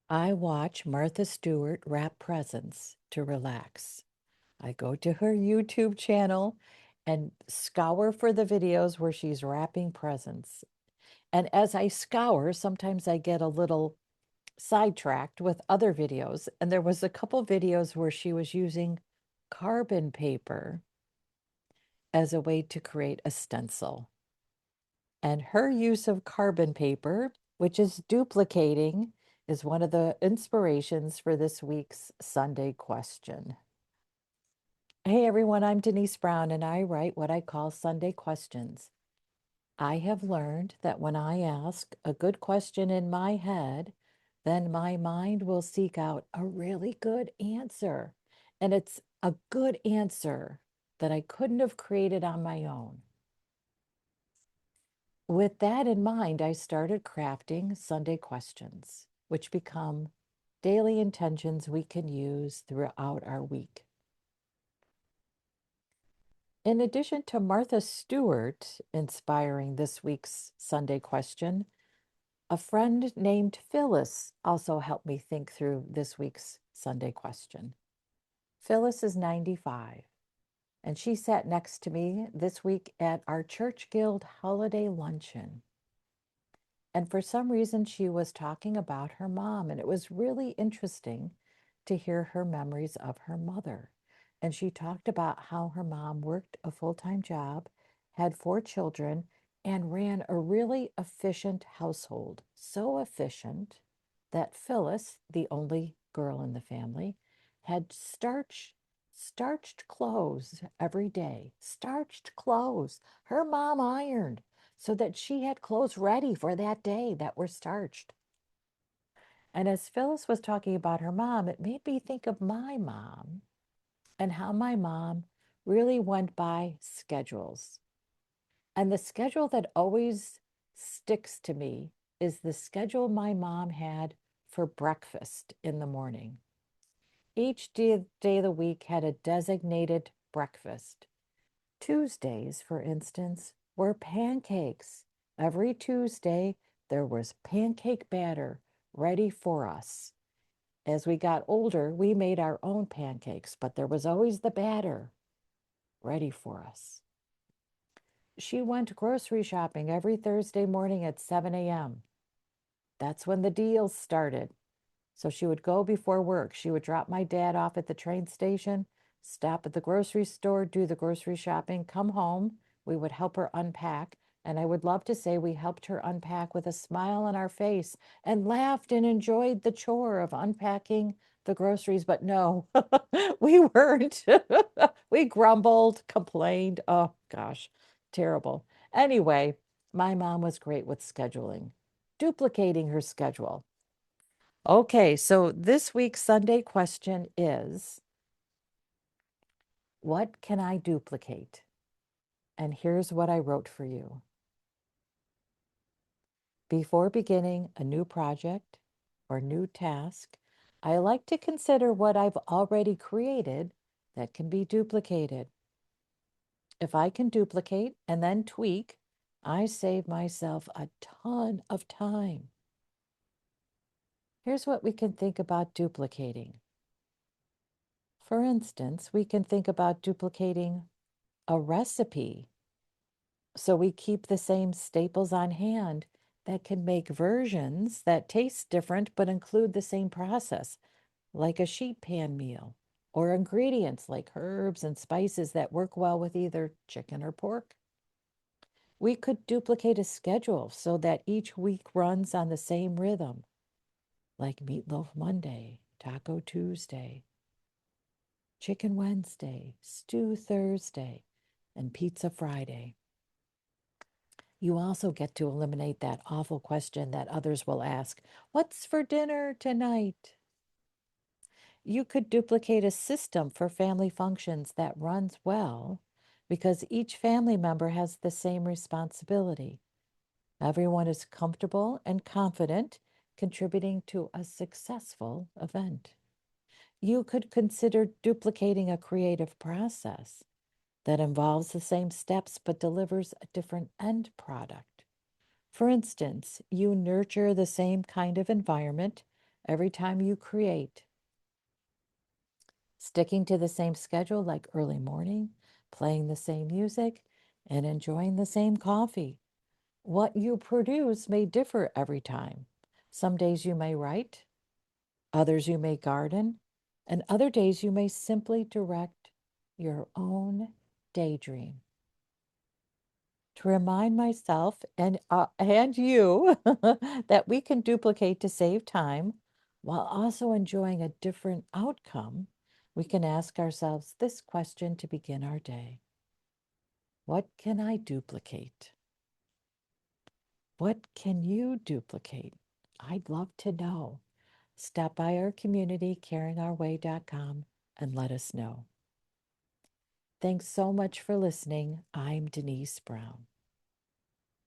I watch Martha Stewart wrap presents to relax. I go to her YouTube channel and scour for the videos where she's wrapping presents. And as I scour, sometimes I get a little sidetracked with other videos. And there was a couple videos where she was using carbon paper as a way to create a stencil. And her use of carbon paper, which is duplicating, is one of the inspirations for this week's Sunday question. Hey everyone, I'm Denise Brown and I write what I call Sunday questions. I have learned that when I ask a good question in my head, then my mind will seek out a really good answer. And it's a good answer that I couldn't have created on my own. With that in mind, I started crafting Sunday questions, which become daily intentions we can use throughout our week. In addition to Martha Stewart inspiring this week's Sunday question, a friend named Phyllis also helped me think through this week's Sunday question. Phyllis is 95, and she sat next to me this week at our Church Guild holiday luncheon. And for some reason, she was talking about her mom, and it was really interesting to hear her memories of her mother. And she talked about how her mom worked a full-time job, had 4 children, and ran a really efficient household. So efficient that Phyllis, the only girl in the family, had starched clothes every day. Starched clothes. Her mom ironed so that she had clothes ready for that day that were starched. And as Phyllis was talking about her mom, it made me think of my mom and how my mom really went by schedules. And the schedule that always sticks to me is the schedule my mom had for breakfast in the morning. Each day of the week had a designated breakfast. Tuesdays, for instance, were pancakes. Every Tuesday, there was pancake batter ready for us. As we got older, we made our own pancakes, but there was always the batter ready for us. She went grocery shopping every Thursday morning at 7 a.m. That's when the deals started. So she would go before work. She would drop my dad off at the train station, stop at the grocery store, do the grocery shopping, come home. We would help her unpack. And I would love to say we helped her unpack with a smile on our face and laughed and enjoyed the chore of unpacking the groceries. But no, we weren't. We grumbled, complained. Oh gosh, terrible. Anyway, my mom was great with scheduling, duplicating her schedule. Okay, so this week's Sunday question is, what can I duplicate? And here's what I wrote for you. Before beginning a new project or new task, I like to consider what I've already created that can be duplicated. If I can duplicate and then tweak, I save myself a ton of time. Here's what we can think about duplicating. For instance, we can think about duplicating a recipe. So we keep the same staples on hand that can make versions that taste different but include the same process, like a sheet pan meal, or ingredients like herbs and spices that work well with either chicken or pork. We could duplicate a schedule so that each week runs on the same rhythm, like Meatloaf Monday, Taco Tuesday, Chicken Wednesday, Stew Thursday, and Pizza Friday. You also get to eliminate that awful question that others will ask, what's for dinner tonight? You could duplicate a system for family functions that runs well because each family member has the same responsibility. Everyone is comfortable and confident contributing to a successful event. You could consider duplicating a creative process that involves the same steps but delivers a different end product. For instance, you nurture the same kind of environment every time you create. Sticking to the same schedule like early morning, playing the same music, and enjoying the same coffee. What you produce may differ every time. Some days you may write, others you may garden, and other days you may simply direct your own daydream. To remind myself and you that we can duplicate to save time while also enjoying a different outcome, we can ask ourselves this question to begin our day. What can I duplicate? What can you duplicate? I'd love to know. Stop by our community, caringourway.com, and let us know. Thanks so much for listening. I'm Denise Brown.